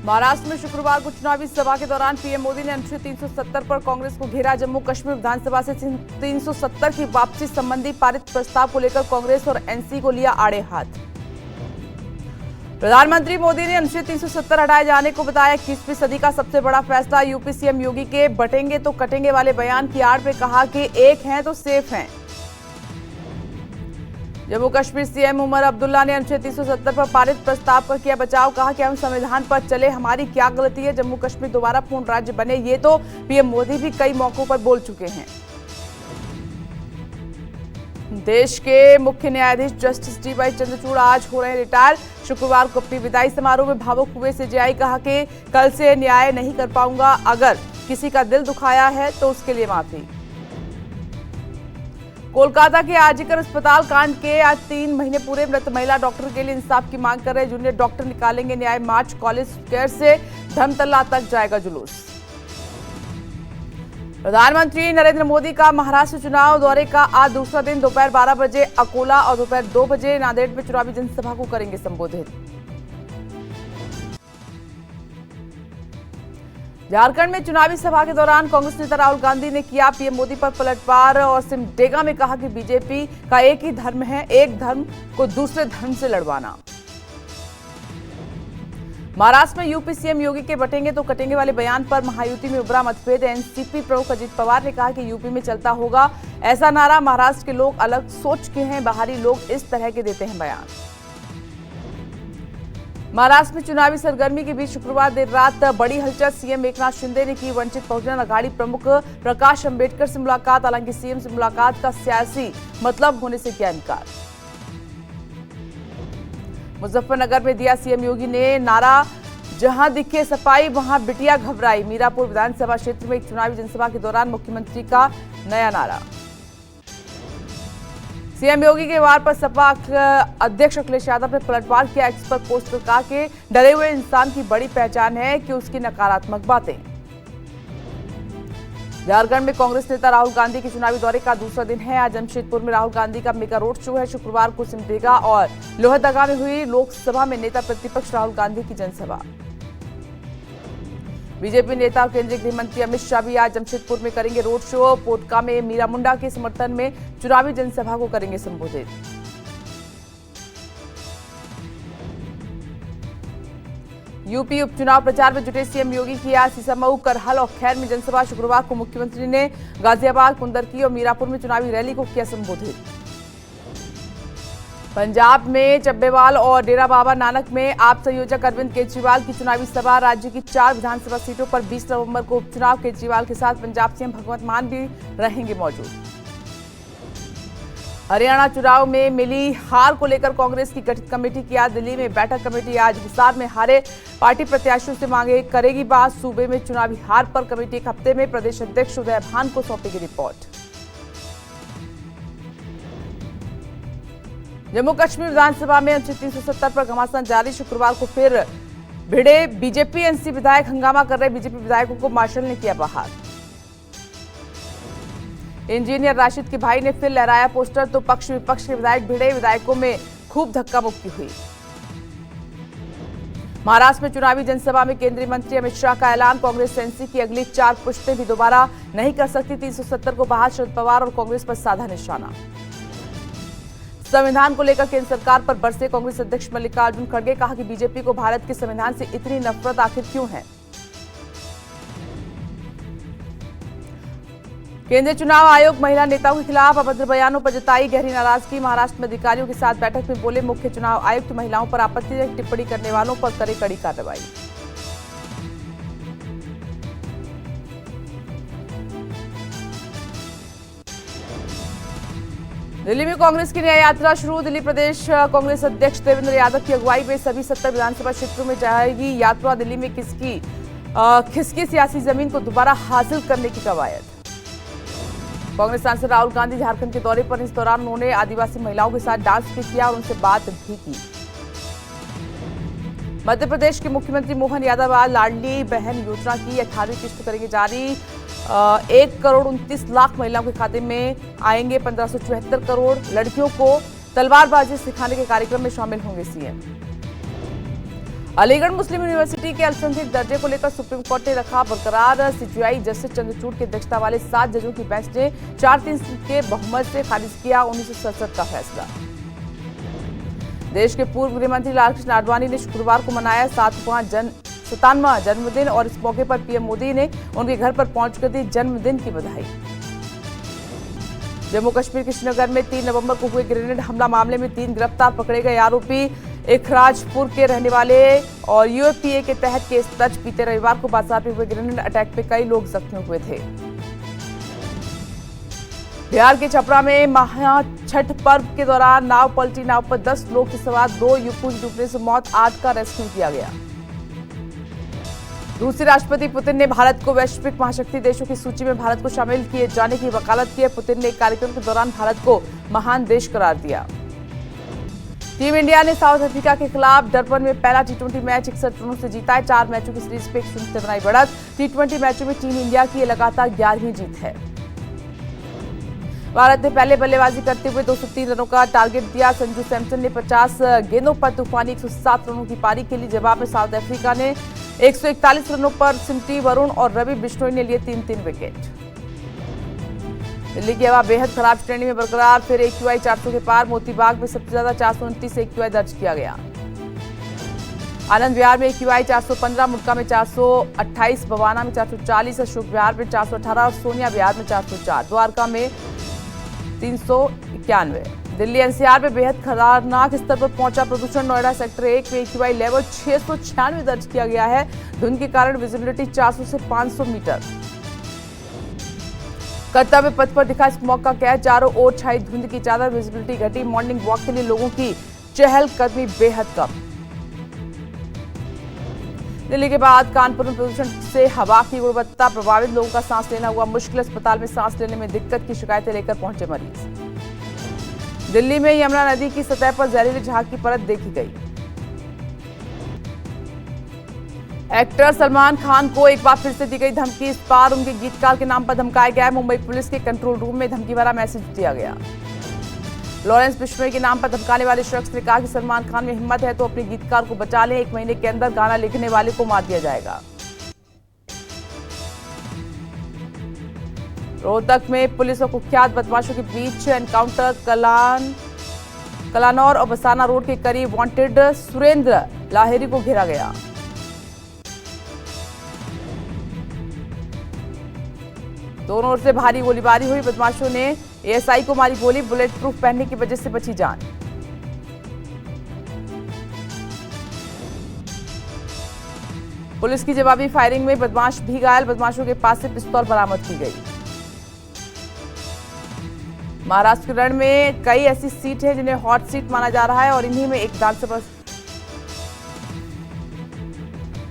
महाराष्ट्र में शुक्रवार को चुनावी सभा के दौरान पीएम मोदी ने अनुच्छेद 370 पर कांग्रेस को घेरा। जम्मू कश्मीर विधानसभा से 370 की वापसी संबंधी पारित प्रस्ताव को लेकर कांग्रेस और एनसी को लिया आड़े हाथ। प्रधानमंत्री मोदी ने अनुच्छेद 370 हटाए जाने को बताया 21वीं सदी का सबसे बड़ा फैसला। यूपी सीएम योगी के बटेंगे तो कटेंगे वाले बयान की आड़ में कहा कि एक हैं तो सेफ हैं। जम्मू कश्मीर सीएम उमर अब्दुल्ला ने अनुच्छेद 370 पर पारित प्रस्ताव पर किया बचाव। कहा कि हम संविधान पर चले, हमारी क्या गलती है, जम्मू कश्मीर दोबारा पूर्ण राज्य बने, ये तो पीएम मोदी भी कई मौकों पर बोल चुके हैं। देश के मुख्य न्यायाधीश जस्टिस डी.वाई. चंद्रचूड़ आज हो रहे हैं रिटायर। शुक्रवार को अपनी विदाई समारोह में भावुक हुए सीजेआई। कहा कि कल से न्याय नहीं कर पाऊंगा, अगर किसी का दिल दुखाया है तो उसके लिए माफी। कोलकाता के आरजीकर अस्पताल कांड के आज 3 महीने पूरे। मृत महिला डॉक्टर के लिए इंसाफ की मांग कर रहे जूनियर डॉक्टर निकालेंगे न्याय मार्च। कॉलेज स्क्वायर से धर्मतला तक जाएगा जुलूस। प्रधानमंत्री नरेंद्र मोदी का महाराष्ट्र चुनाव दौरे का आज दूसरा दिन। दोपहर 12 बजे अकोला और दोपहर 2 बजे नांदेड़ में चुनावी जनसभा को करेंगे संबोधित। झारखंड में चुनावी सभा के दौरान कांग्रेस नेता राहुल गांधी ने किया पीएम मोदी पर पलटवार और सिमडेगा में कहा कि बीजेपी का एक ही धर्म है, एक धर्म को दूसरे धर्म से लड़वाना। महाराष्ट्र में यूपी सीएम योगी के बटेंगे तो कटेंगे वाले बयान पर महायुति में उभरा मतभेद। एनसीपी प्रमुख अजित पवार ने कहा कि यूपी में चलता होगा ऐसा नारा। महाराष्ट्र के लोग अलग सोच के हैं, बाहरी लोग इस तरह के देते हैं बयान। महाराष्ट्र में चुनावी सरगर्मी के बीच शुक्रवार देर रात बड़ी हलचल। सीएम एकनाथ शिंदे ने की वंचित बहुजन अघाड़ी प्रमुख प्रकाश अंबेडकर से मुलाकात। हालांकि सीएम से मुलाकात का सियासी मतलब होने से किया इनकार। मुजफ्फरनगर में दिया सीएम योगी ने नारा, जहां दिखे सफाई वहां बिटिया घबराई। मीरापुर विधानसभा क्षेत्र में एक चुनावी जनसभा के दौरान मुख्यमंत्री का नया नारा। सीएम योगी के वार पर सपा अध्यक्ष अखिलेश यादव ने पलटवार किया। एक्स पर पोस्ट कर कहा कि डरे हुए इंसान की बड़ी पहचान है कि उसकी नकारात्मक बातें। झारखंड में कांग्रेस नेता राहुल गांधी के चुनावी दौरे का दूसरा दिन है। आज जमशेदपुर में राहुल गांधी का मेगा रोड शो है। शुक्रवार को सिमडेगा और लोहरदगा में हुई लोकसभा में नेता प्रतिपक्ष राहुल गांधी की जनसभा। बीजेपी नेता और केंद्रीय गृह मंत्री अमित शाह भी आज जमशेदपुर में करेंगे रोड शो। पोटका में मीरा मुंडा के समर्थन में चुनावी जनसभा को करेंगे संबोधित। यूपी उपचुनाव प्रचार में जुटे सीएम योगी की आज सीसामऊ, करहल और खैर में जनसभा। शुक्रवार को मुख्यमंत्री ने गाजियाबाद, कुंदरकी और मीरापुर में चुनावी रैली को किया संबोधित। पंजाब में चब्बेवाल और डेरा बाबा नानक में आप संयोजक अरविंद केजरीवाल की चुनावी सभा। राज्य की 4 विधानसभा सीटों पर 20 नवंबर को उपचुनाव। केजरीवाल के साथ पंजाब सीएम भगवंत मान भी रहेंगे मौजूद। हरियाणा चुनाव में मिली हार को लेकर कांग्रेस की गठित कमेटी की आज दिल्ली में बैठक। कमेटी आज हिसार में हारे पार्टी प्रत्याशियों से मांगे करेगी बात। सूबे में चुनावी हार पर कमेटी एक हफ्ते में प्रदेश अध्यक्ष उदय भान को सौंपेगी रिपोर्ट। जम्मू कश्मीर विधानसभा में अनुच्छेद 370 पर घमासान जारी। शुक्रवार को फिर भिड़े बीजेपी एनसी विधायक। हंगामा कर रहे बीजेपी विधायकों को मार्शल ने किया बाहर। इंजीनियर राशिद के भाई ने फिर लहराया पोस्टर तो पक्ष विपक्ष के विधायक भिड़े। विधायकों में खूब धक्का मुक्की हुई। महाराष्ट्र में चुनावी जनसभा में केंद्रीय मंत्री अमित शाह का ऐलान। कांग्रेस एनसी की अगली 4 पुश्तें भी दोबारा नहीं कर सकती। 370 को बाहर। शरद पवार और कांग्रेस पर साधा निशाना। संविधान को लेकर केंद्र सरकार पर बरसे कांग्रेस अध्यक्ष मल्लिकार्जुन खड़गे। कहा कि बीजेपी को भारत के संविधान से इतनी नफरत आखिर क्यों है। केंद्रीय चुनाव आयोग महिला नेताओं के खिलाफ अभद्र बयानों पर जताई गहरी नाराजगी। महाराष्ट्र में अधिकारियों के साथ बैठक में बोले मुख्य चुनाव आयुक्त। महिलाओं पर आपत्तिजनक टिप्पणी करने वालों पर करे कड़ी कार्रवाई। दिल्ली में कांग्रेस की न्याय यात्रा शुरू। दिल्ली प्रदेश कांग्रेस अध्यक्ष देवेंद्र यादव की अगुवाई में सभी 70 विधानसभा क्षेत्रों में जाएगी यात्रा। दिल्ली में खिसकी सियासी जमीन को दोबारा हासिल करने की कवायद। कांग्रेस सांसद राहुल गांधी झारखंड के दौरे पर। इस दौरान उन्होंने आदिवासी महिलाओं के साथ डांस भी किया और उनसे बात भी की। मध्य प्रदेश के मुख्यमंत्री मोहन यादव आज लाडली बहन योजना की 18वीं किस्त करेंगे जारी। 1 करोड़ 29 लाख महिलाओं के खाते में आएंगे 1574 करोड़। लड़कियों को तलवारबाजी सिखाने के कार्यक्रम में शामिल होंगे सीएम। अलीगढ़ मुस्लिम यूनिवर्सिटी के अल्पसंख्यक दर्जे को लेकर सुप्रीम कोर्ट ने रखा बरकरार। सीजेआई जस्टिस चंद्रचूड़ की अध्यक्षता वाले 7 जजों की बेंच ने 4-3 के बहुमत से खारिज किया 1967 का फैसला। देश के पूर्व गृह मंत्री लालकृष्ण आडवाणी ने शुक्रवार को मनाया 57वां जन्मदिन और इस मौके पर पीएम मोदी ने उनके घर पर पहुंचकर दी जन्मदिन की बधाई। जम्मू कश्मीर के श्रीनगर में 3 नवंबर को हुए ग्रेनेड हमला मामले में 3 गिरफ्तार पकड़े गए आरोपी इखराजपुर के रहने वाले और यूएपीए के तहत केस दर्ज। बीते रविवार को बाजार में हुए ग्रेनेड अटैक में कई लोग जख्मी हुए थे। बिहार के छपरा में महा छठ पर्व के दौरान नाव पलटी। नाव पर 10 लोग के सवार 2 युवकों की डूबने से मौत, 8 का रेस्क्यू किया गया। रूसी राष्ट्रपति पुतिन ने भारत को वैश्विक महाशक्ति देशों की सूची में भारत को शामिल किए जाने की वकालत की है। पुतिन ने एक कार्यक्रम के दौरान भारत को महान देश करार दिया। टीम इंडिया ने साउथ अफ्रीका के खिलाफ डरबन में पहला टी20 मैच 61 रनों से जीता है। 4 मैचों की सीरीज पे 1-0 से बनाई बढ़त। टी20 मैचों में टीम इंडिया की लगातार 11वीं जीत है। भारत ने पहले बल्लेबाजी करते हुए 203 रनों का टारगेट दिया। संजू सैमसन ने 50 गेंदों पर तूफानी 107 रनों की पारी खेली। जवाब में साउथ अफ्रीका ने 141 रनों पर सिमटी वरुण और रवि बिश्नोई ने लिए 3-3 विकेट। दिल्ली की हवा बेहद खराब श्रेणी में बरकरार, फिर एक्यूआई 400 के पार। मोतीबाग में सबसे ज्यादा 429 एक्यूआई दर्ज किया गया। आनंद विहार में एक्यूआई 415, मुड़का में 428, बवाना में 440, अशोक विहार में 418 और सोनिया विहार में 404, द्वारका में 391। दिल्ली एनसीआर में बेहद खतरनाक स्तर पर पहुंचा प्रदूषण। नोएडा सेक्टर 1 में एक्यूआई लेवल 696 दर्ज किया गया है। धुंध के कारण विजिबिलिटी 400 से 500 मीटर। कर्तव्य पथ पर दिखा स्मॉग का कहर, चारों ओर छाई धुंध की चादर, विजिबिलिटी घटी। मॉर्निंग वॉक के लिए लोगों की चहलकदमी बेहद कम। दिल्ली के बाद कानपुर में प्रदूषण से हवा की गुणवत्ता प्रभावित, लोगों का सांस लेना हुआ मुश्किल। अस्पताल में सांस लेने में दिक्कत की शिकायतें लेकर पहुंचे मरीज। दिल्ली में यमुना नदी की सतह पर जहरीले झाग की परत देखी गई। एक्टर सलमान खान को एक बार फिर से दी गई धमकी। इस बार उनके गीतकार के नाम पर धमकाया गया। मुंबई पुलिस के कंट्रोल रूम में धमकी भरा मैसेज दिया गया। लॉरेंस बिश्नोई के नाम पर धमकाने वाले शख्स ने कहा कि सलमान खान में हिम्मत है तो अपने गीतकार को बचा लें, 1 महीने के अंदर गाना लिखने वाले को मार दिया जाएगा। रोहतक में पुलिस और कुख्यात बदमाशों के बीच एनकाउंटर। कलानौर और बसाना रोड के करीब वांटेड सुरेंद्र लाहेरी को घेरा गया। दोनों ओर से भारी गोलीबारी हुई। बदमाशों ने एएसआई को मारी गोली, बुलेट प्रूफ पहनने की वजह से बची जान। पुलिस की जवाबी फायरिंग में बदमाश भी घायल। बदमाशों के पास से पिस्तौल बरामद की गई। महाराष्ट्र के रण में कई ऐसी सीट है जिन्हें हॉट सीट माना जा रहा है और इन्हीं में एक विधानसभा